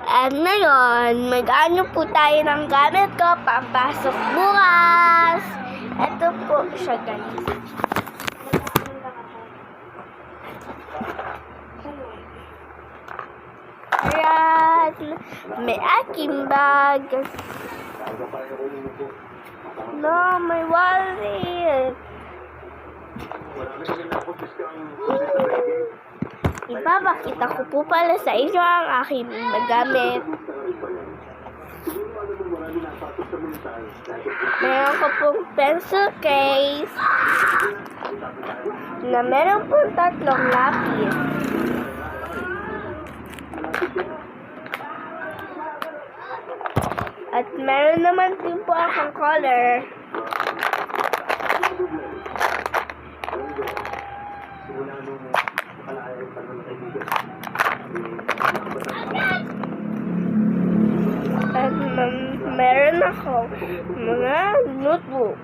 At ngayon, mag-ano po tayo ng gamit ko papasok bukas. Ito po siya, guys. Ayan, may aking bag. No, may wallet. Ipapakita ko po pala sa inyo ang aking gamit. Meron ko pong pencil case na meron pong 3 lapis. At meron naman din po akong color. At meron ako mga notebook.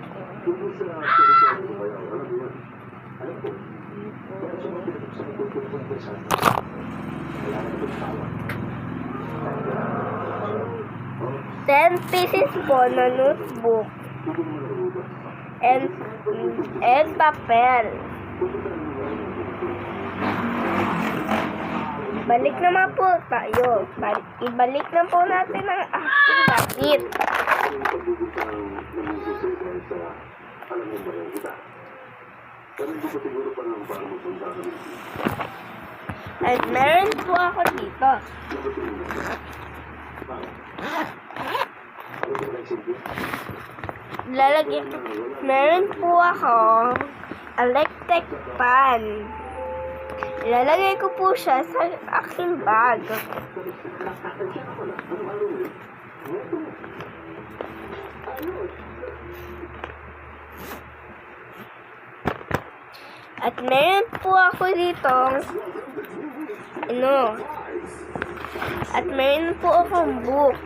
$10 po na notebook and papel. Balik naman po tayo. Ibalik na po natin ang ating gamit. At meron po ako dito. Meron po ako electric fan. Ilalagay ko po siya sa aking bag. At meron po ako dito at meron po akong book.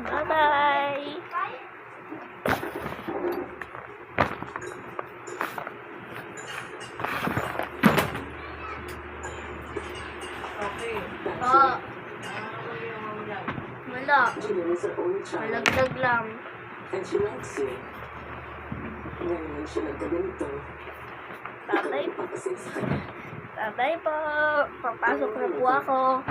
Bye-bye! Wala. Malaglag lang. Bye-bye po. Bye-bye po. Papasok na po ako.